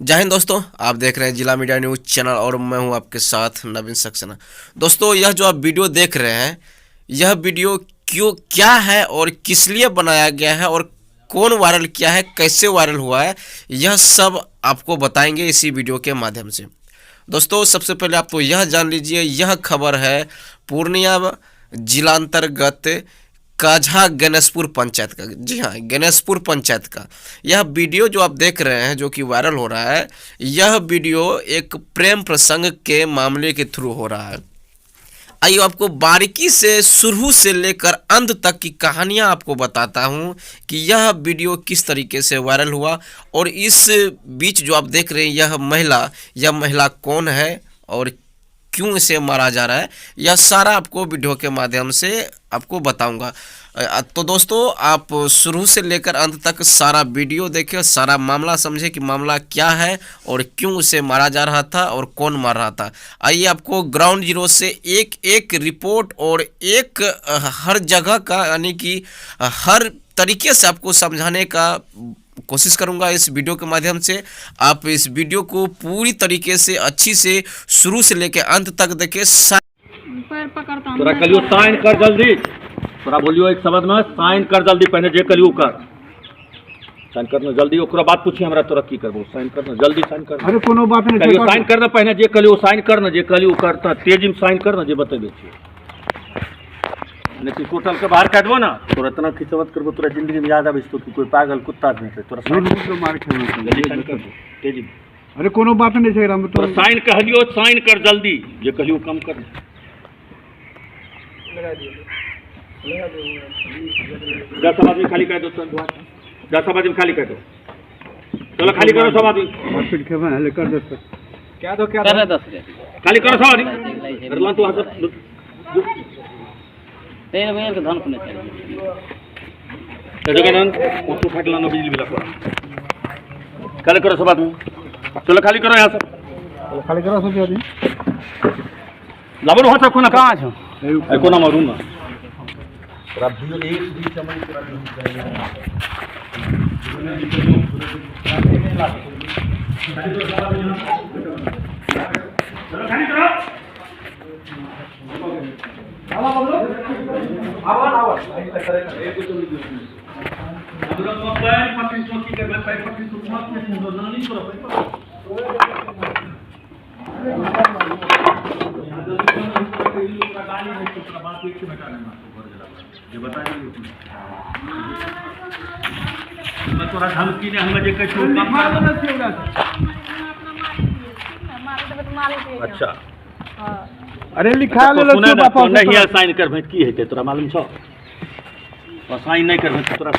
जय हिंद दोस्तों, आप देख रहे हैं जिला मीडिया न्यूज़ चैनल और मैं हूं आपके साथ नवीन सक्सेना। दोस्तों, यह जो आप वीडियो देख रहे हैं, यह वीडियो क्या है और किस लिए बनाया गया है और कौन वायरल किया है, कैसे वायरल हुआ है, यह सब आपको बताएंगे इसी वीडियो के माध्यम से। दोस्तों, सबसे पहले आप तो यह जान लीजिए, यह खबर है पूर्णिया जिलांतर्गत काझा गणेशपुर पंचायत का। जी हाँ, गणेशपुर पंचायत का यह वीडियो जो आप देख रहे हैं, जो कि वायरल हो रहा है, यह वीडियो एक प्रेम प्रसंग के मामले के थ्रू हो रहा है। आइए आपको बारीकी से शुरू से लेकर अंत तक की कहानियां आपको बताता हूं कि यह वीडियो किस तरीके से वायरल हुआ और इस बीच जो आप देख रहे हैं यह महिला कौन है और क्यों इसे मारा जा रहा है, यह सारा आपको वीडियो के माध्यम से आपको बताऊंगा। तो दोस्तों, आप शुरू से लेकर अंत तक सारा वीडियो देखें, सारा मामला समझे कि मामला क्या है और क्यों उसे मारा जा रहा था और कौन मार रहा था। आइए आपको ग्राउंड जीरो से एक एक रिपोर्ट और एक हर जगह का, यानी कि हर तरीके से आपको समझाने का कोशिश करूंगा इस वीडियो के माध्यम से। आप इस वीडियो को पूरी तरीके से अच्छी से शुरू से लेकर अंत तक देखें। तोरा कलियो साइन कर जल्दी, तोरा बोलियो एक शब्द में साइन कर जल्दी, पहले जे कलियो कर साइन करना जल्दी, ओकरा बात पूछी हमरा तोरा की करबो, साइन करना जल्दी, साइन कर। अरे कोनो बात नहीं, कलियो साइन करना, पहले जे कलियो साइन करना, जे कलियो करता तेजी में साइन करना, जे बतेबे छी नहीं तो टोटल के बाहर काटबो ना, तोरा इतना खिचवत करबो, तोरा जिंदगी में याद आबे तो कि कोई पागल कुत्ता नहीं है, तोरा साइन मार खेल जल्दी साइन कर दो तेजी। अरे कोनो बात नहीं छै, हम तो साइन कहलियो, साइन कर जल्दी, जे कलियो कम कर लगा दियो। 10 आदमी खाली कर दो, 10 आदमी खाली कर दो, चलो खाली करो सब आदमी, हॉस्पिटल के में ले कर दे सर, क्या दो कर 10 खाली करो सब आदमी, करला तो हाथ तेरे में के धन कोने चाहिए तो जगह नन उसको फाटला ना बिजली बिल पर खाली करो सब आदमी, चलो खाली करो यहां से, खाली करो सब आदमी। लाबो हो सको ना, कहां छो ए कोना में रूम में तोरा वीडियो एक भी समझ तोरा नहीं चलो खाली करो आवा बोलो आवा ऐसा करेगा एक तो हम लोग मोबाइल पकड़ चौकी कर मैं पैर पकड़ तो मत में सुन दो नहीं करो गाली में तो बात एक से बैठा लेना ये बताइए मैं थोड़ा धमकी ने हमें जे कह छो अच्छा अरे लिखा ले लो बापा नहीं है, साइन कर भाई की है तोरा मालूम छो, और साइन नहीं कर भाई तोरा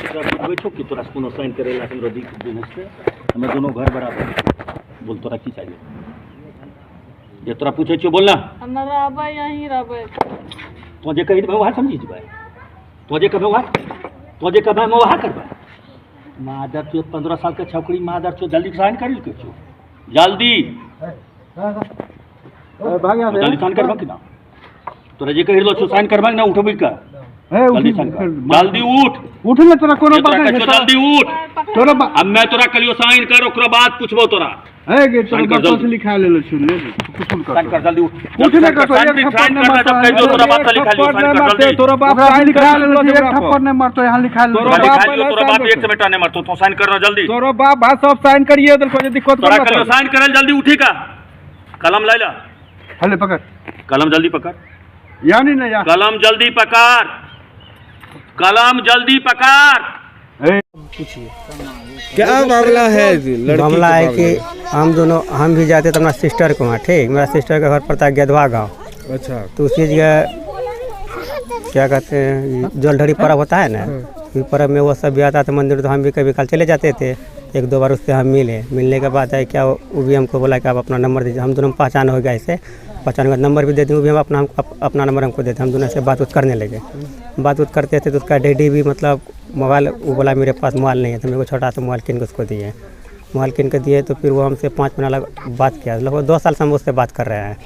बैठो कि तोरा कोनो साइन करेला हमरा दी दिन से हम दोनों घर बराबर बोल, तोरा की चाहिए ये तोरा पूछे छियो बोलना, हमरा रहबै यहीं रहबै, तो जे कहि वहां समझी जबै, तो जे कहबे मैं वहां करबै। मादर तो 15 साल के छोकरी मादर तो जल्दी साइन कर के छो जल्दी भाग जा जल्दी साइन करबा कि ना, तोरा जे कहि लो छो साइन करबा ना, उठबी का जल्दी साइन कर, जल्दी उठ ले, तोरा कोनो बात नहीं, जल्दी उठ तोरा अब मैं तोरा कलियो साइन कर, ओकरा बाद पूछबो तोरा ए गे तोरा बात से लिखा ले लो, सुन ले कुछ कर साइन कर जल्दी उठ ले कर, एक थप्पड़ ने मार, जब कह दो तोरा बात लिखा लियो, साइन कर जल्दी, तोरा बाप साइन लिखा ले लो, एक थप्पड़ ने मार तो यहां लिखा ले, तोरा बाप एक से बेटा ने मार तो साइन करना जल्दी, तोरा बाप भाई सब साइन करिए, तो कोई दिक्कत तोरा कलियो साइन करल जल्दी, उठी का कलम ले ला, हले पकड़ कलम जल्दी पकड़, यानी ना यार कलम जल्दी पकड़, कलम जल्दी पकड़। क्या मामला है? मामला है कि हम भी जाते थे अपना सिस्टर को वहाँ, ठीक, मेरा सिस्टर का घर पड़ता है गेदवा गाँव। अच्छा, तो उस चीज़ का क्या कहते हैं, जलढरी पर्व होता है ना, इस पर्व में वो सब भी आता था मंदिर, तो हम भी कभी कल चले जाते थे। 1-2 बार उससे हम मिलने के बाद है क्या, वो भी हमको बोला कि आप अपना नंबर दीजिए, हम दोनों पहचान हो गया, इसे पहचान का नंबर भी देते, वो भी हम अपना नंबर हमको देते, हम दोनों से बात करने लगे, बात करते थे। तो उसका डैडी भी मतलब मोबाइल, वो बोला मेरे पास मोबाइल नहीं है, तो मेरे को छोटा सा मोबाइल किन के उसको दिए, मोबाइल किन के दिए। तो फिर वो हमसे 5 मिनट अलग बात किया, लगभग 2 साल से हम उससे बात कर रहे हैं,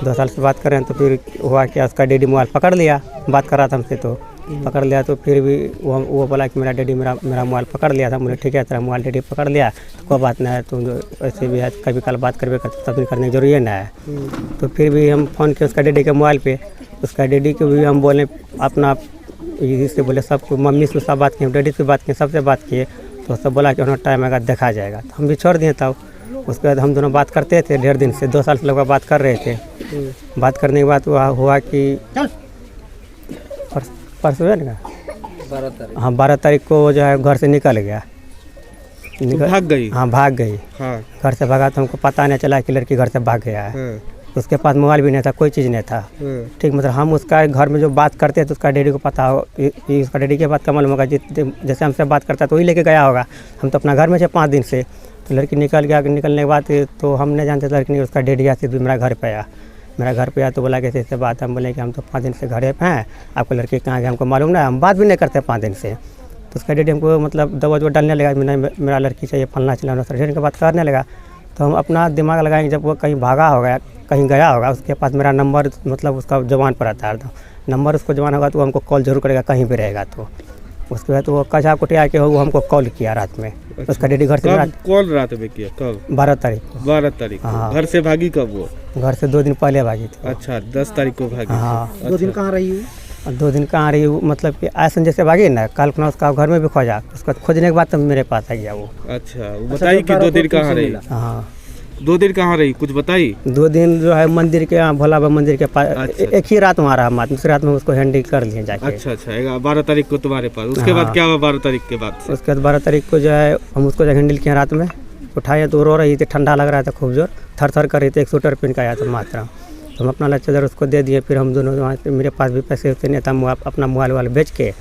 2 साल से बात कर रहे हैं। तो फिर हुआ क्या, उसका डैडी मोबाइल पकड़ लिया, बात कर रहा था हमसे, तो पकड़ लिया तो फिर भी वो बोला कि मेरा डैडी मेरा मोबाइल पकड़ लिया था। बोले ठीक है तेरा मोबाइल डैडी पकड़ लिया तो कोई बात नहीं है, तुम जो ऐसे भी है कभी कल बात करबे तब भी करने की जरूरी है ना है। तो फिर भी हम फ़ोन किए उसका डैडी के मोबाइल पे, उसका डैडी को भी हम बोले अपना इससे बोले सबको, मम्मी से सब बात किए, डैडी से बात किए, सबसे बात किए तो सब बोला कि उन्होंने टाइम आएगा देखा जाएगा। तो हम भी छोड़ दिए तब। उसके बाद हम दोनों बात करते थे 1.5 दिन से, 2 साल से लोग बात कर रहे थे। बात करने के बाद हुआ कि परसों है ना 12 तारीख, हाँ 12 तारीख को जो है घर से निकल गया। भाग गई? हाँ भाग गई। हाँ। घर से भागा तो हमको पता नहीं चला कि लड़की घर से भाग गया है। उसके पास मोबाइल भी नहीं था, कोई चीज़ नहीं था। ठीक, मतलब हम उसका घर में जो बात करते हैं तो उसका डैडी को पता हो, उसका डैडी के बात का मालूम होगा, जैसे हमसे बात करता है तो वही लेके गया होगा। हम तो अपना घर में थे 5 दिन से, तो लड़की निकल गया। निकलने के बाद तो हम नहीं जानते लड़की नहीं, उसका डैडी आया मेरा घर पे आया। मेरा घर पे आया तो बोला कैसे बात, हम बोले कि हम तो 5 दिन से घर पे हैं, आपको लड़की कहाँ गई हमको मालूम नहीं, हम बात भी नहीं करते 5 दिन से। तो उसका डैडी हमको मतलब दवा डालने लगा, मेरा लड़की चाहिए फलना चलाना, डैडी के बात करने लगा। तो हम अपना दिमाग लगाएंगे जब वो कहीं भागा होगा, कहीं गया होगा, उसके पास मेरा नंबर मतलब उसका जवान पर आता है, तो नंबर उसको जवान होगा तो वो हमको कॉल जरूर करेगा कहीं भी रहेगा। तो उसके बाद वो कचा कुटिया के वो हमको कॉल किया रात में। अच्छा। उसका डैडी घर से कॉल रात में किया कब? 12 तारीख को। 12 तारीख को। हाँ। घर से भागी कब वो? घर से 2 दिन पहले भागी थी। अच्छा 10 तारीख को भागी। हाँ। अच्छा। 2 दिन कहाँ रही? 2 दिन कहाँ रही, मतलब कि ऐसा जैसे भागी ना, कल को उसका घर में भी खोजा, उसको खोजने के बाद तो मेरे पास आ गया वो। अच्छा बताइए कि 2 दिन कहाँ रही? हाँ 2 दिन कहाँ रही कुछ बताइए? 2 दिन जो है मंदिर के यहाँ भोला बाबा मंदिर के पास। अच्छा। एक ही रात वहाँ रहा, दूसरी रात में उसको हैंडल कर लिए जाके। अच्छा 12 तारीख को तुम्हारे पास। उसके बाद क्या हुआ 12 तारीख के बाद से? उसके बाद 12 तारीख को जो है हम उसको हैंडल किए रात में, उठाए तो रो रही थी, ठंडा लग रहा था खूब जोर, थर कर रही थी, एक स्वेटर पहन के आया था मात्रा। तो हम अपना लच्छेदार उसको दे दिए। फिर हम दोनों वहाँ से, मेरे पास भी पैसे होते नहीं था, अपना मोबाइल वाला बेच के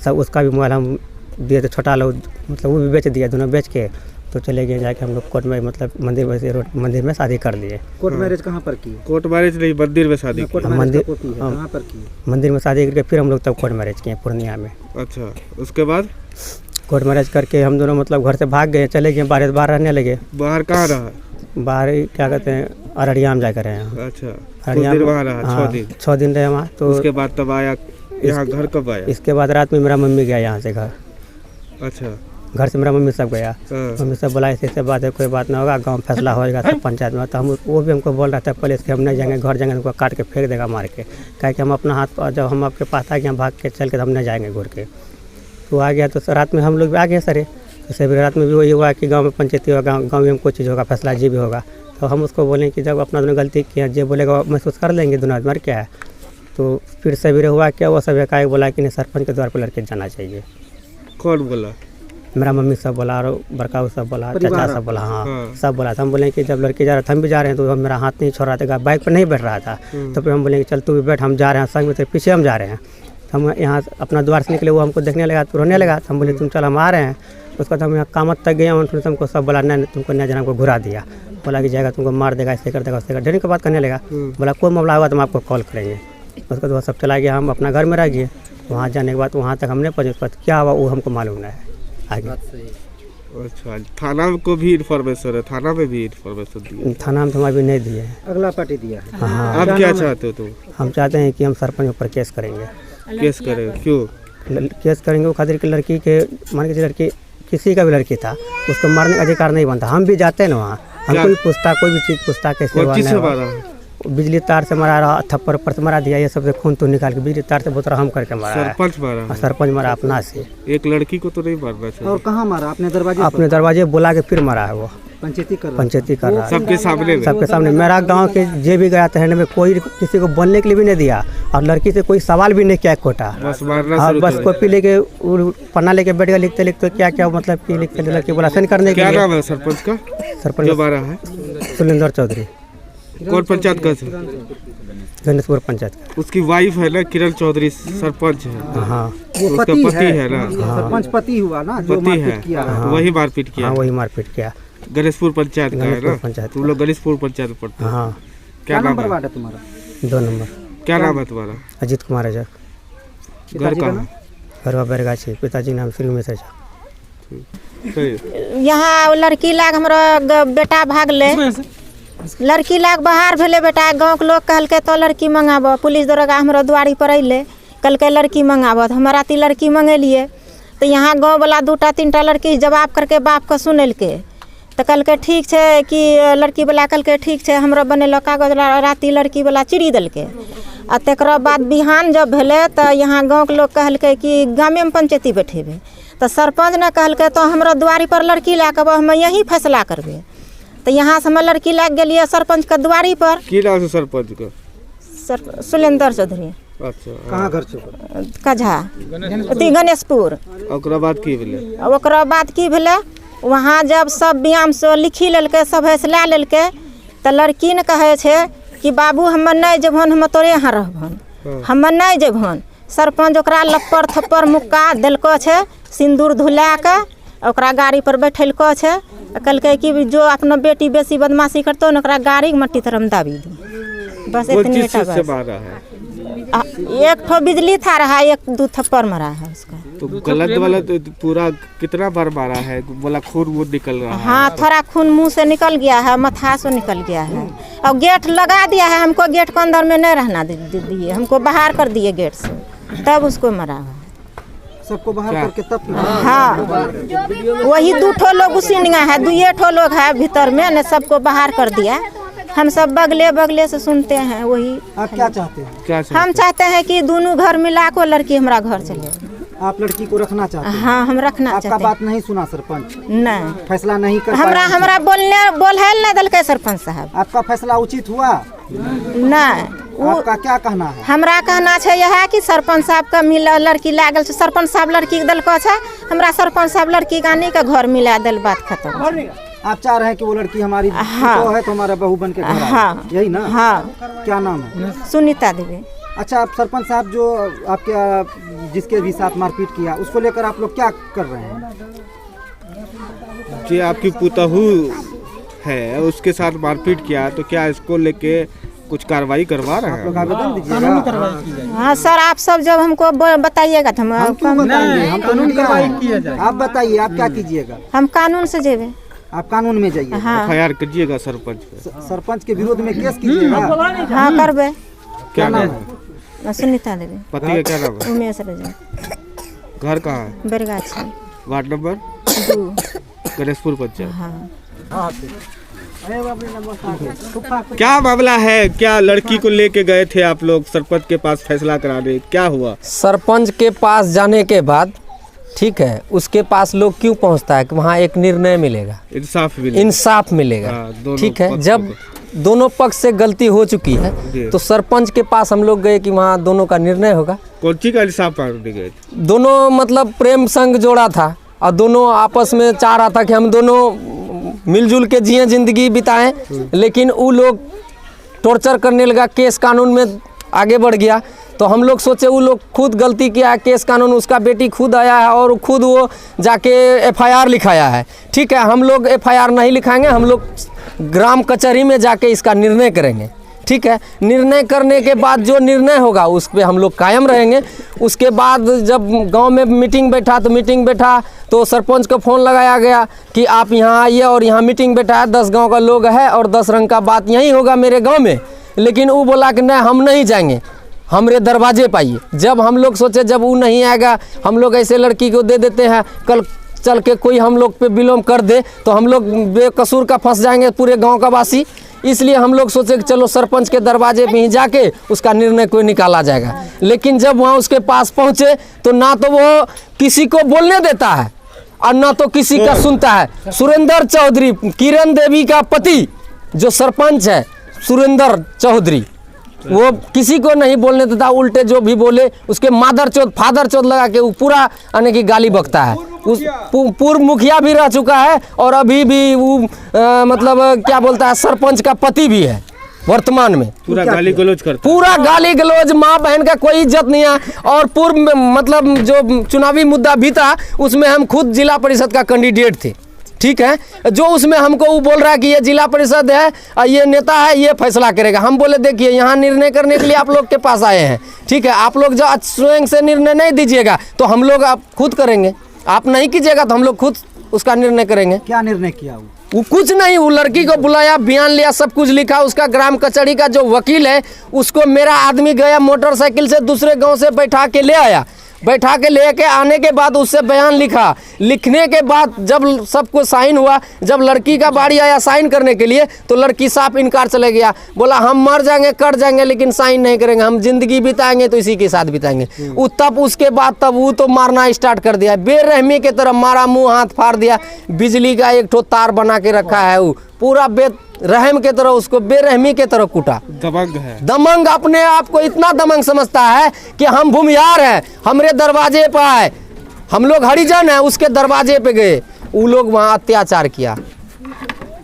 सब, उसका भी मोबाइल हम दिए थे, छोटा लोग मतलब वो भी बेच दिया, दोनों बेच के तो चले गए जाके हम लोग कोर्ट में, मतलब मंदिर वैसे रोड मंदिर में शादी कर लिए। कोर्ट मैरिज कहाँ पर की? कोर्ट मैरिज नहीं, मंदिर में शादी की। मंदिर में शादी करके फिर हम लोग तब कोर्ट मैरिज किए पूर्णिया में। अच्छा उसके बाद कोर्ट मैरिज करके हम दोनों मतलब घर से भाग गए, चले गए बाहर रहने लगे। बाहर कहाँ रहा? बाहर क्या कहते हैं अररिया में जाकर रहे हैं। अच्छा अररिया में वहाँ रहा 6 दिन। 6 दिन रहे वहाँ। तो उसके बाद तब आया यहाँ घर कब आया? इसके बाद रात में मेरा मम्मी गया यहाँ से घर। अच्छा घर से मेरा मम्मी सब गया। हाँ। मम्मी सब बोला ऐसे बात है, कोई बात नहीं होगा, गांव फैसला हो जाएगा सब पंचायत में। तो हम वो भी हमको बोल रहा था पहले इसके हम नहीं जाएंगे, घर जाएंगे हमको काट के फेंक देगा मार के, क्या कि हम अपना हाथ जब हम आपके पास आ गए भाग के चल के तो हम नहीं जाएंगे घूर के। तो आ गया तो रात में हम लोग भी आ गए सरे। तो सभी रात में भी वही हुआ कि गाँव में पंचायती होगा, गाँव में कोई चीज़ होगा, फैसला जी भी होगा। तो हम उसको बोलें कि जब अपना दोनों गलती किया, जो बोलेगा महसूस कर लेंगे दोनों आदमी, क्या है। तो फिर सवेरे हुआ क्या, वो सब एकाएक बोला कि नहीं सरपंच के द्वार पर लड़के जाना चाहिए। कौन बोला? मेरा मम्मी सब बोला और बड़का सब बोला, चाचा सब बोला। हाँ सब बोला था। हम बोले कि जब लड़के जा रहे थे हम भी जा रहे हैं, तो मेरा हाथ नहीं छोड़ रहा था, बाइक पर नहीं बैठ रहा था। तो फिर हम बोले कि चल तू भी बैठ, हम जा रहे हैं संग में, तेरे पीछे हम जा रहे हैं। हम यहाँ अपना द्वार से निकले, वो हमको देखने लगा तो रोने लगा। हम बोले तुम चल हम आ रहे हैं। उसके बाद हम यहाँ कामत तक गए, उन्होंने हमको सब बोला नहीं तुमको नहीं जाना, हमको घुरा दिया, बोला कि जाएगा तुमको मार देगा, ऐसे कर देगा, उससे कर। ढेर के बात करने लगा, बोला कोई मामला हुआ तो हम आपको कॉल करेंगे। उसके बाद वो सब चला गया, हम अपना घर में रह गए। वहाँ जाने के बाद वहाँ तक हमने पहुँचे, उसके बाद क्या हुआ वो हमको मालूम नहीं है आगे। अच्छा थाना को भी इन्फॉर्मेशन है? थाना में भी इन्फॉर्मेशन दिया? थाना में तो हम अभी नहीं दिए, अगला पार्टी दिया है। हाँ आप क्या चाहते हो? तुम? हम चाहते हैं कि हम सरपंच ऊपर केस करेंगे। केस करें? क्यों केस करेंगे? वो खातिर की लड़की के, मान के लड़की किसी का भी लड़की था, उसको मारने का अधिकार नहीं बनता। हम भी जाते हैं ना वहाँ, हमको भी पूछता, कोई भी चीज़ पूछता कैसे हुआ नहीं हुआ। बिजली तार से मारा रहा, थप्पड़ पर से मारा दिया, ये सबसे खून तो निकाल के बिजली तार से बोतरा हम करके मारा। सरपंच मारा? सरपंच मारा अपना से। एक लड़की को तो नहीं मारना चाहिए। और कहाँ मारा? अपने दरवाजे? अपने दरवाजे बुला के फिर मारा है वो। पंचायती कर रहा है सबके सामने में? सबके सामने। मेरा गांव के जे भी गया था में कोई किसी को बोलने के लिए भी नहीं दिया, और लड़की से कोई सवाल भी नहीं किया कोटा। हाँ बस कॉपी लेके पन्ना लेके बैठ गया, लिखते लिखते क्या क्या मतलब कि लिखते लड़की बोला सेंड करने के लिए। क्या नाम है सरपंच का? सरपंच जो मारा है सुरेंद्र चौधरी। कौन पंचायत का? गणेशपुर पंचायत। उसकी वाइफ है ना किरण चौधरी, सरपंच है। हाँ वो उसका पति है ना? सरपंच पति हुआ ना, जो पति है। मारपीट किया। वही मारपीट किया। हाँ वही मारपीट किया। गणेशपुर पंचायत का है ना? पंचायत। तुम लोग गणेशपुर पंचायत में पढ़ते हो? हाँ। क्या नाम है तुम्हारा? 2 नंबर। क्या नाम है तुम्हारा? अजीत कुमार है। घर कहाँ? घर बैरगाछी। पिताजी नाम श्री उमेश है। यहाँ लड़की लाग हमारा बेटा भाग ले, लड़की लाग बाहर भेले बेटा, गाँव के लोग कहल के तो लड़की मंगाबो, पुलिस दरोगा हमारा दुआरी पर अइले कल के लड़की मंगाबत हमारा ती लड़की मंगेलिए तो यहाँ गाँव वाला 2-3 लड़की जवाब करके बाप को सुनलके तो कल के ठीक है कि लड़की वाला कल के ठीक है हमरा बनेलो कागज राती लड़की वाला चिड़ी देलके आ तकरा बाद बिहान जब भेले तो यहाँ गाँव के लोग कहलके कि गामे में पंचायती बैठेबे तो सरपंच ने कहलके तो हमरा दुआरी पर लड़की ला के हम यही फैसला करबे तो यहाँ से हम लड़की लाग गेलिए सरपंच के दुआरी पर। की नाम से सरपंच का? सुलेंदर चौधरी। अच्छा, कहाँ घर से? कझा गणेशपुर। ओकरा बाद की भेलै? ओकरा बाद की भेलै वहाँ जब सब व्यायाम से लिखी लेलकै सब फैसला लेलकै तो लड़की ने कहे छे कि बाबू हम नहीं जेबहन हम तोरे यहाँ रहबहन हम नहीं जेबहन। सरपंच ओकरा लप्पर थप्पर मुक्का देलको छे सिंदूर धुला के ओकरा गाड़ी पर बैठेलको छे कहलकै कि जो अपना बेटी बेसी बदमाशी करतो न ओकरा गाड़ी के मट्टी तरह दाबी दी। बस इतनी से मारा है? एक ठो बिजली था रहा 1-2 थप्पड़ मारा है उसका। तो गलत वाला तो पूरा कितना बार मारा है? बोला खून वो निकल रहा है। हाँ थोड़ा खून मुंह से निकल गया है मथा से निकल गया है और गेट लगा दिया है हमको गेट के अंदर में नहीं रहना दिए हमको बाहर कर दिए गेट से तब उसको मारा है। सबको बाहर करके तब? हाँ वही 2 ठो लोग उसीनिया है 2 ठो लोग है भीतर में ने सबको बाहर कर दिया। हम सब बगले से सुनते हैं वही। आप क्या चाहते हैं? हम चाहते हैं कि दोनों घर मिला को लड़की हमारा घर चले। आप लड़की को रखना चाहते हैं? हाँ हम रखना चाहते हैं। आपका बात नहीं सुना सरपंच? नहीं फैसला नहीं कर हमरा बोलने नहीं दिलके सरपंच साहब। आपका फैसला उचित हुआ? नहीं आपका क्या कहना है? हमरा कहना है यह कि सरपंच साहब का मिला लड़की लागल सरपंच साहब लड़की के दिलको है हमरा सरपंच साहब लड़की गानी का घर मिला दिल बात खत्म। आप चाह रहे हैं कि वो लड़की हमारी तो है तो हमारा बहू बन के घर आए। हाँ यही ना? हाँ। क्या नाम है? सुनीता देवी। अच्छा आप सरपंच साहब जो आपके जिसके भी साथ मारपीट किया उसको लेकर आप लोग क्या कर रहे हैं? जी आपकी पुतहू है उसके साथ मारपीट किया तो क्या इसको लेके कुछ कार्रवाई करवा रहे हैं? आप लोग आवेदन दीजिएगा। हाँ सर आप सब जब हमको बताइएगा तो हम कानून कार्रवाई आप बताइए आप क्या कीजिएगा? हम कानून से जेबे। आप कानून में जाइए। हाँ FIR कीजिएगा सरपंच पे। सरपंच के विरोध में केस कीजिएगा। हाँ करबे। क्या नाम है? सुनीता देवी। पति का क्या नाम है? उमेश रजन। घर कहाँ है? बेरगाछी वार्ड नंबर 2 गणेशपुर पंचायत। हाँ क्या मामला है? क्या लड़की को लेके गए थे आप लोग सरपंच के पास फैसला कराने, क्या हुआ? सरपंच के पास जाने के बाद ठीक है उसके पास लोग क्यों पहुंचता है कि वहाँ एक निर्णय मिलेगा, इंसाफ मिलेगा। ठीक है जब दोनों पक्ष से गलती हो चुकी है तो सरपंच के पास हम लोग गए कि वहाँ दोनों का निर्णय होगा। कौन सी का इंसाफ मांगने गए? दोनों मतलब प्रेम संग जोड़ा था और दोनों आपस में चाह रहा था कि हम दोनों मिलजुल के जिए जिंदगी बिताएं, लेकिन वो लोग टॉर्चर करने लगा, केस कानून में आगे बढ़ गया। तो हम लोग सोचे वो लोग खुद गलती किया, केस कानून उसका बेटी खुद आया है और खुद वो जाके FIR लिखाया है। ठीक है हम लोग FIR नहीं लिखाएंगे, हम लोग ग्राम कचहरी में जाके इसका निर्णय करेंगे। ठीक है निर्णय करने के बाद जो निर्णय होगा उस पर हम लोग कायम रहेंगे। उसके बाद जब गांव में मीटिंग बैठा तो सरपंच को फ़ोन लगाया गया कि आप यहाँ आइए और यहाँ मीटिंग बैठा है 10 गांव का लोग है और 10 रंग का बात यहीं होगा मेरे गांव में। लेकिन वो बोला कि नहीं हम नहीं जाएंगे, हमरे दरवाजे पे आइए। जब हम लोग सोचे जब वो नहीं आएगा हम लोग ऐसे लड़की को दे देते हैं, कल चल के कोई हम लोग पे विलोम कर दे तो हम लोग बेकसूर का फंस जाएंगे पूरे गांव का वासी। इसलिए हम लोग सोचे कि चलो सरपंच के दरवाजे पे ही जाके उसका निर्णय कोई निकाला जाएगा। लेकिन जब वहाँ उसके पास पहुँचे तो ना तो वो किसी को बोलने देता है और ना तो किसी का सुनता है। सुरेंद्र चौधरी किरण देवी का पति जो सरपंच है सुरेंद्र चौधरी वो किसी को नहीं बोलने देता, उल्टे जो भी बोले उसके मादर चौथ फादर चौथ लगा के वो पूरा आने की गाली बकता है। उस पूर्व मुखिया भी रह चुका है और अभी भी वो मतलब क्या बोलता है सरपंच का पति भी है वर्तमान में। पूरा गाली गलौज करता, पूरा गाली गलौज, माँ बहन का कोई इज्जत नहीं है। और पूर्व मतलब जो चुनावी मुद्दा भी था उसमें हम खुद जिला परिषद का कैंडिडेट थे। ठीक है जो उसमें हमको वो बोल रहा है कि ये जिला परिषद है और ये नेता है ये फैसला करेगा। हम बोले देखिए यहाँ निर्णय करने के लिए आप लोग के पास आए हैं। ठीक है आप लोग जो स्वयं से निर्णय नहीं दीजिएगा तो हम लोग आप खुद करेंगे, आप नहीं कीजिएगा तो हम लोग खुद उसका निर्णय करेंगे। क्या निर्णय किया वो कुछ नहीं, वो लड़की को बुलाया, बयान लिया, सब कुछ लिखा। उसका ग्राम कचहरी का जो वकील है उसको मेरा आदमी गया मोटरसाइकिल से दूसरे गांव से बैठा के ले आया। बैठा के लेके आने के बाद उससे बयान लिखा। लिखने के बाद जब सबको साइन हुआ, जब लड़की का बारी आया साइन करने के लिए तो लड़की साफ इनकार चले गया। बोला हम मर जाएंगे, कट जाएंगे, लेकिन साइन नहीं करेंगे, हम जिंदगी बिताएंगे तो इसी के साथ बिताएंगे। तब उसके बाद तब वो तो मारना स्टार्ट कर दिया, बेरहमी के तरह मारा, मुंह हाथ फाड़ दिया। बिजली का एक ठो तार बना के रखा है, वो पूरा रहम के तरह उसको बेरहमी के तरह कूटा। दबंग है, दमंग, अपने आप को इतना दमंग समझता है कि हम भूमिहार हैं, हमरे दरवाजे पर आए, हम लोग हरिजन हैं, उसके दरवाजे पे गए, वो लोग वहाँ अत्याचार किया।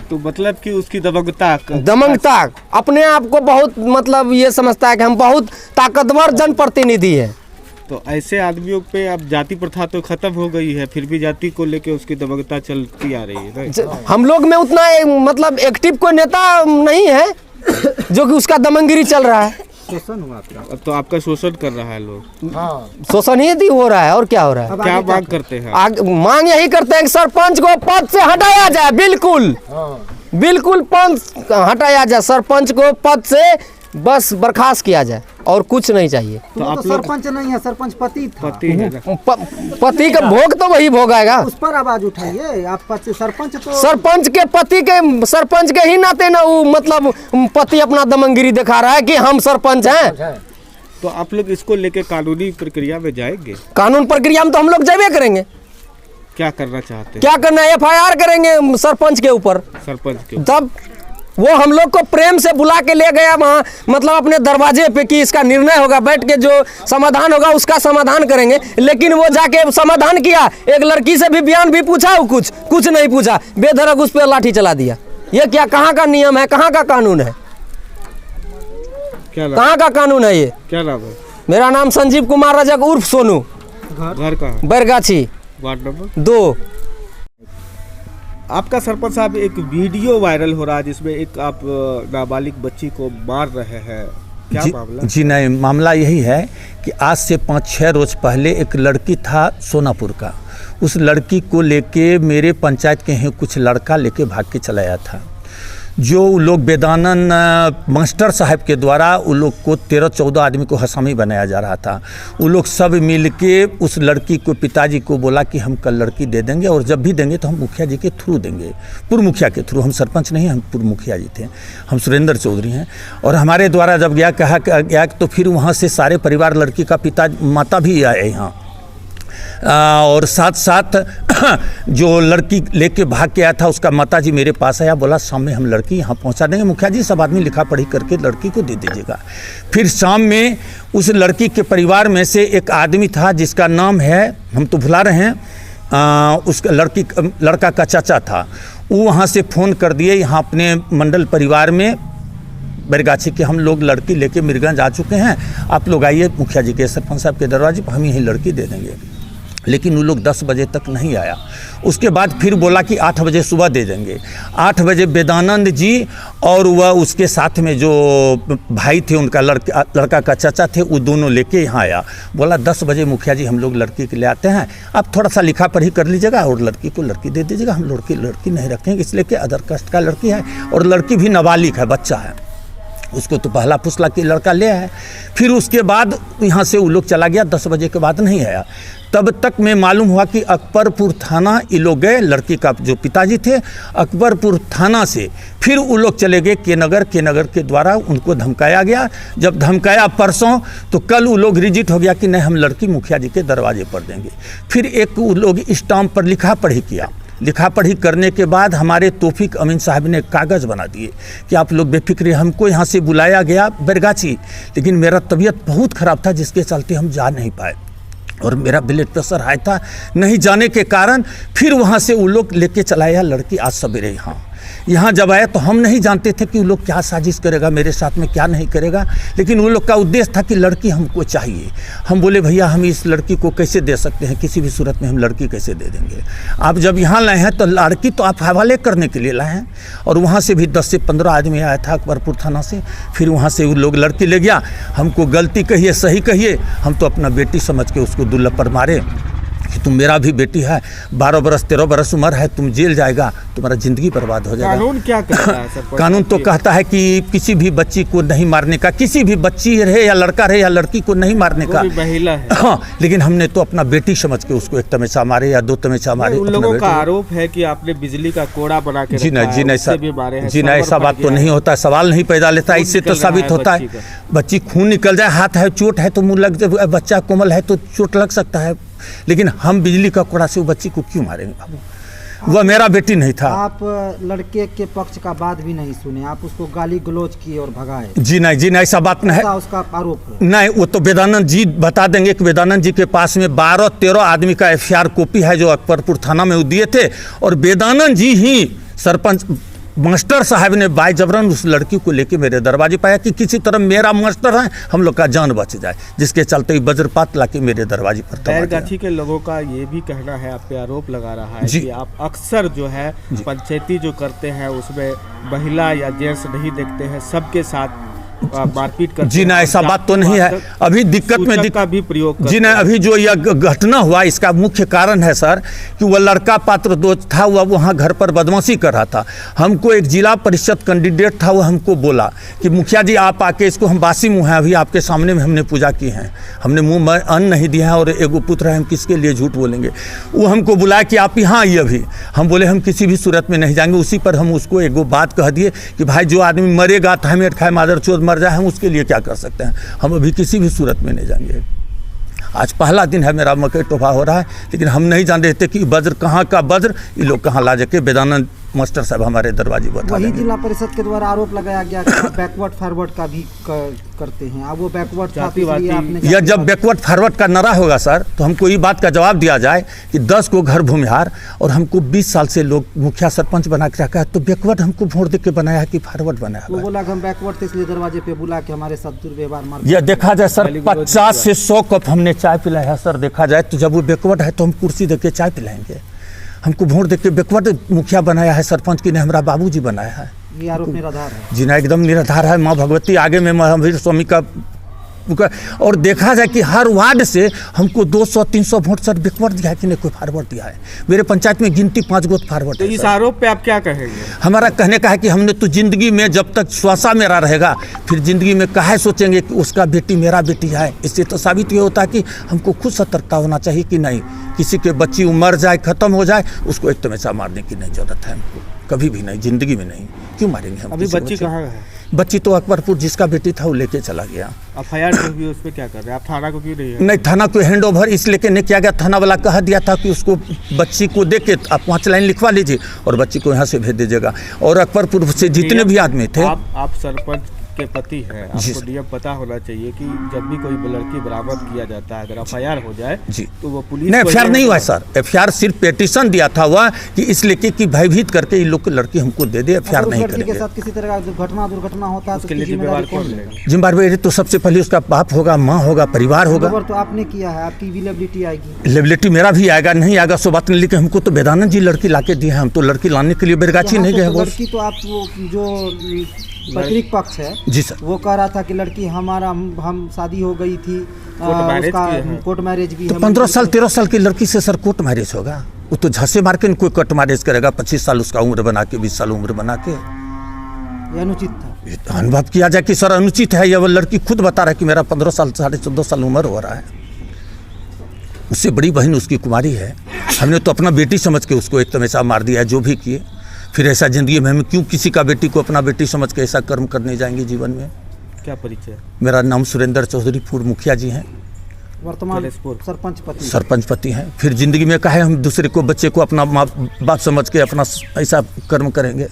तो मतलब कि उसकी दमंगता अपने आप को बहुत मतलब ये समझता है कि हम बहुत ताकतवर जनप्रतिनिधि है। तो ऐसे आदमियों पे अब जाति प्रथा तो खत्म हो गई है, फिर भी जाति को लेके उसकी दबंगता चलती आ रही है। हम लोग में उतना मतलब एक्टिव कोई नेता नहीं है जो कि उसका दमंगिरी चल रहा है। शोषण हुआ आपका? अब तो आपका शोषण कर रहा है लोग। शोषण ही हो रहा है और क्या हो रहा है? क्या मांग करते हैं? मांग यही करते हैं कि सरपंच को पद से हटाया जाए, बिल्कुल बिल्कुल पद हटाया जाए, सरपंच को पद से बस बर्खास्त किया जाए और कुछ नहीं चाहिए। तो आप सरपंच नहीं है, सरपंच पति था। पति का भोग तो वही भोगाएगा। उस पर आवाज उठाइए। आप सरपंच तो सरपंच के पति के, सरपंच के ही नाते ना वो मतलब पति अपना दमंगिरी दिखा रहा है कि हम सरपंच हैं। तो आप लोग इसको लेके कानूनी प्रक्रिया में जाएंगे? कानून प्रक्रिया में तो हम लोग जावे करेंगे। क्या करना चाहते हैं? क्या करना है? FIR करेंगे सरपंच के ऊपर। सरपंच के तब वो हम लोग को प्रेम से बुला के ले गया वहाँ, मतलब अपने दरवाजे पे कि इसका निर्णय होगा, बैठ के जो समाधान होगा उसका समाधान करेंगे। लेकिन वो जाके समाधान किया, एक लड़की से भी बयान भी पूछा, वो कुछ नहीं पूछा, बेधड़क उस पर लाठी चला दिया। ये क्या, कहाँ का नियम है, कहाँ का कानून है, कहाँ का कानून है ये? क्या नाम है? मेरा नाम संजीव कुमार रजक उर्फ सोनू। घर कहाँ? Bairgachhi, ward number 2। आपका सरपंच साहब एक वीडियो वायरल हो रहा है जिसमें एक आप नाबालिग बच्ची को मार रहे हैं, क्या मामला? जी नहीं, मामला यही है कि आज से 5-6 रोज पहले एक लड़की था सोनापुर का, उस लड़की को लेके मेरे पंचायत के ही कुछ लड़का लेके भाग के चला आया था। जो लोग बेदानन मास्टर साहब के द्वारा उन लोग को 13-14 आदमी को हसामी बनाया जा रहा था। वो लोग सब मिल के उस लड़की को, पिताजी को बोला कि हम कल लड़की दे देंगे और जब भी देंगे तो हम मुखिया जी के थ्रू देंगे, पूर्व मुखिया के थ्रू। हम सरपंच नहीं, हम पूर्व मुखिया जी थे, हम सुरेंद्र चौधरी हैं। और हमारे द्वारा जब कहा गया तो फिर वहाँ से सारे परिवार, लड़की का पिता माता भी आए यहाँ, और साथ साथ जो लड़की लेके भाग के आया था उसका माताजी मेरे पास आया, बोला शाम में हम लड़की यहाँ पहुँचा देंगे, मुखिया जी सब आदमी लिखा पढ़ी करके लड़की को दे दीजिएगा। फिर शाम में उस लड़की के परिवार में से एक आदमी था जिसका नाम है, हम तो भुला रहे हैं, उसका लड़का का चाचा था, वो वहाँ से फ़ोन कर दिए यहाँ अपने मंडल परिवार में बैरगाछी के, हम लोग लड़की लेके मीरगंज आ चुके हैं, आप लोग आइए मुखिया जी के, सरपंच साहब के दरवाजे पर, हम यही लड़की दे देंगे। लेकिन वो लोग 10 बजे तक नहीं आया। उसके बाद फिर बोला कि 8 बजे सुबह दे देंगे। 8 बजे बेदानंद जी और वह उसके साथ में जो भाई थे, उनका लड़का का चाचा थे, वो दोनों लेके यहाँ आया। बोला 10 बजे मुखिया जी हम लोग लड़की के ले आते हैं, आप थोड़ा सा लिखा पढ़ी कर लीजिएगा और लड़की को लड़की दे दीजिएगा। हम लड़की नहीं रखेंगे इसलिए कि अदर कास्ट का लड़की है और लड़की भी नाबालिग है, बच्चा है, उसको तो पहला फुसला के लड़का ले आया। फिर उसके बाद यहाँ से वो लोग चला गया, 10 बजे के बाद नहीं आया। तब तक में मालूम हुआ कि अकबरपुर थाना ये लोग गए, लड़की का जो पिताजी थे अकबरपुर थाना से फिर वो लोग चले गए केनगर के द्वारा उनको धमकाया गया। जब धमकाया परसों, तो कल वो लोग रिजिट हो गया कि नहीं हम लड़की मुखिया जी के दरवाजे पर देंगे। फिर एक वो लोग स्टाम्प पर लिखा पढ़ी किया। लिखा पढ़ी करने के बाद हमारे तौफीक अमीन साहब ने कागज़ बना दिए कि आप लोग बेफिक्र, हमको यहाँ से बुलाया गया बैरगाछी, लेकिन मेरा तबीयत बहुत ख़राब था जिसके चलते हम जा नहीं पाए और मेरा ब्लड प्रेशर हाई था, नहीं जाने के कारण फिर वहाँ से वो लोग लेके चलाया लड़की आज सवेरे यहाँ जब आया तो हम नहीं जानते थे कि वो लोग क्या साजिश करेगा मेरे साथ में, क्या नहीं करेगा, लेकिन वो लोग का उद्देश्य था कि लड़की हमको चाहिए। हम बोले भैया हम इस लड़की को कैसे दे सकते हैं, किसी भी सूरत में हम लड़की कैसे दे देंगे। आप जब यहाँ लाए हैं तो लड़की तो आप हवाले करने के लिए लाए हैं, और वहाँ से भी 10 से 15 आदमी आया था अकबरपुर थाना से। फिर वहाँ से वो लोग लड़की ले गया। हमको गलती कहिए सही कहिए, हम तो अपना बेटी समझ के उसको दुल्हा पर मारे कि तुम मेरा भी बेटी है, 12 बरस 13 बरस उम्र है, तुम जेल जाएगा, तुम्हारा ज़िंदगी बर्बाद हो जाएगा। कानून क्या कहता है सरपंच? कानून तो कहता है कि किसी भी बच्ची को नहीं मारने का, किसी भी बच्ची रहे या लड़का रहे या लड़की को नहीं मारने का। महिला है। हाँ, लेकिन हमने तो अपना बेटी समझ के उसको 1 तमंचा मारे या 2 तमंचा मारे। उन लोगों का आरोप है कि आपने बिजली का कोड़ा बना के जी नहीं, जी नहीं सर, जी नहीं, ऐसा बात तो है। नहीं होता, सवाल नहीं पैदा लेता, इससे तो साबित होता है बच्ची खून निकल जाए, हाथ है चोट है तो मुँह लग जाए, बच्चा कोमल है तो चोट लग सकता है, लेकिन हम बिजली का कोड़ा से वो बच्ची को क्यों मारेंगे बाबू? वह मेरा बेटी नहीं था। आप लड़के के पक्ष का बात भी नहीं सुने, आप उसको गाली गलौज किए और भगाए। जी नहीं, जी नहीं, ऐसा बात नहीं है, उसका आरोप है। नहीं, वो तो वेदानंद जी बता देंगे कि वेदानंद जी के पास में 12-13 आदमी का FIR कॉपी है जो अकबरपुर थाना में दिए थे, और वेदानंद जी ही सरपंच मास्टर साहब ने बाय जबरन उस लड़की को लेके मेरे दरवाजे पाया कि किसी तरह मेरा मास्टर है, हम लोग का जान बच जाए, जिसके चलते वज्रपात लाके मेरे दरवाजे पर बैरगाछी के लोगों का ये भी कहना है, आप पे आरोप लगा रहा है कि आप अक्सर जो है पंचायती जो करते हैं उसमें महिला या जेंट्स नहीं देखते हैं, सबके साथ मारपीट करते। जी ना, ऐसा बात तो नहीं है, अभी दिक्कत में का भी प्रयोग। जी ना, अभी जो यह घटना हुआ इसका मुख्य कारण है सर कि वह लड़का पात्र दोस्त था, वह वहाँ घर पर बदमाशी कर रहा था। हमको एक जिला परिषद कैंडिडेट था, वो हमको बोला कि मुखिया जी आप आके इसको, हम बासी मुँह हैं, अभी आपके सामने में हमने पूजा की है, हमने मुँह में अन्न नहीं दिया है और एगो पुत्र है, हम किसके लिए झूठ बोलेंगे। वो हमको बुलाया कि आप यहाँ आइए अभी। हम बोले हम किसी भी सूरत में नहीं जाएंगे। उसी पर हम उसको एगो बात कह दिए कि भाई जो आदमी मरेगा तो हमें खाए मादर चोद मर जाए, हम उसके लिए क्या कर सकते हैं, हम अभी किसी भी सूरत में नहीं जाएंगे। आज पहला दिन है मेरा मकई टोभा हो रहा है, लेकिन हम नहीं जानते थे कि वज्र कहाँ का वज्र, ये लोग कहाँ ला जाके वेदानंद मास्टर साहब हमारे दरवाजे बता वही जिला परिषद के द्वारा आरोप लगाया गया कि आप बैकवर्ड फॉरवर्ड का भी करते हैं। अब वो बैकवर्ड था, इसलिए आपने या जब बैकवर्ड फॉरवर्ड का नारा होगा सर तो हमको ये बात का जवाब दिया जाए कि 10 को घर भूमिहार और हमको 20 साल से लोग मुखिया सरपंच बना के रखा है, तो बैकवर्ड हमको वोट दे के बनाया है कि फॉरवर्ड बनाया है? वो बोला कि हम बैकवर्ड थे इसलिए दरवाजे पे बुला के हमारे साथ दुर्व्यवहार मार। यह देखा जाए सर 50 से 100 कप हमने चाय पिलाया है सर, देखा जाए तो जब वो बैकवर्ड है तो हम कुर्सी दे के चाय पिलाएंगे? हमको वोट देके बैकवर्ड मुखिया बनाया है सरपंच की, ने हमारा बाबूजी बनाया है। ये आरोप निराधार है। जी ना, एकदम निराधार है। माँ भगवती आगे में महावीर स्वामी का और देखा जाए कि हर वार्ड से हमको 200-300 वोट सर बैकवर्ड दिया है कि नहीं कोई फॉरवर्ड दिया है। मेरे पंचायत में गिनती 5 गो फॉरवर्ड है। इस आरोप पे आप क्या कहेंगे? हमारा कहने का है कि हमने तो जिंदगी में जब तक श्वासा मेरा रहेगा फिर जिंदगी में काहे सोचेंगे कि उसका बेटी मेरा बेटी है। इससे तो साबित ये होता है कि हमको खुद सतर्कता होना चाहिए कि नहीं किसी के बच्ची मर जाए खत्म हो जाए उसको एक तमंचा मारने की नहीं जरूरत है हमको, कभी भी नहीं, जिंदगी में नहीं। क्यों मारेंगे हम? अभी बच्ची कहाँ है? बच्ची तो अकबरपुर जिसका बेटी था वो लेके चला गया। FIR जो भी उस पे क्या कर रहे हैं आप? थाना को क्यों नहीं है? नहीं, थाना को हैंड ओवर इसलिए नहीं किया गया, थाना वाला कहा दिया था कि उसको बच्ची को दे के आप 5 लाइन लिखवा लीजिए और बच्ची को यहाँ से भेज दीजिएगा। और अकबरपुर से जितने भी आदमी थे। आप सरपंच के पति हैं, आपको नियम पता होना चाहिए कि जब भी कोई लड़की बरामद किया जाता है अगर FIR हो जाए तो वो पुलिस नहीं, FIR नहीं हुआ सर, FIR सिर्फ पेटिशन दिया था हुआ कि इसलिए कि भयभीत करके ये लोग लड़की हमको दे दे, FIR नहीं करेंगे। के साथ किसी तरह का दुर्घटना होता है तो जिम्मेदारी कौन लेगा? जिम्मेदारी तो सबसे पहले उसका बाप होगा, माँ होगा, परिवार होगा। तो आपने किया है, आपकी भी लायबिलिटी आएगी। लायबिलिटी मेरा भी आएगा, नहीं आएगा सो बात नहीं, लेकिन हमको तो वेदानंद जी लड़की लाके दिए हैं, हम तो लड़की लाने के लिए बैरगाछी नहीं गए। लड़की तो आप जो पैतृक पक्ष है जी सर, वो कह रहा था कि लड़की हमारा हम शादी हो गई थी, कोर्ट मैरिज भी है। 15 साल 13 साल की लड़की से सर कोर्ट मैरिज होगा? वो तो झांसे मार के कोई कोर्ट मैरिज करेगा? 25 साल उसका उम्र बना के, 20 साल उम्र बना के। ये अनुचित था। अनुभव किया जाए कि सर अनुचित है, या वो लड़की खुद बता रहा है कि मेरा 15 साल 14.5 साल उम्र हो रहा है। उससे बड़ी बहन उसकी कुमारी है, हमने तो अपना बेटी समझ के उसको एक तमंचा मार दिया है। जो भी किए फिर ऐसा जिंदगी में हम क्यों किसी का बेटी को अपना बेटी समझ के ऐसा कर्म करने जाएंगे जीवन में? क्या परिचय? मेरा नाम सुरेंद्र चौधरी, पूर्व मुखिया जी हैं, वर्तमान सरपंच पति हैं। फिर जिंदगी में काहे हम दूसरे को बच्चे को अपना माँ बाप समझ के अपना ऐसा कर्म करेंगे?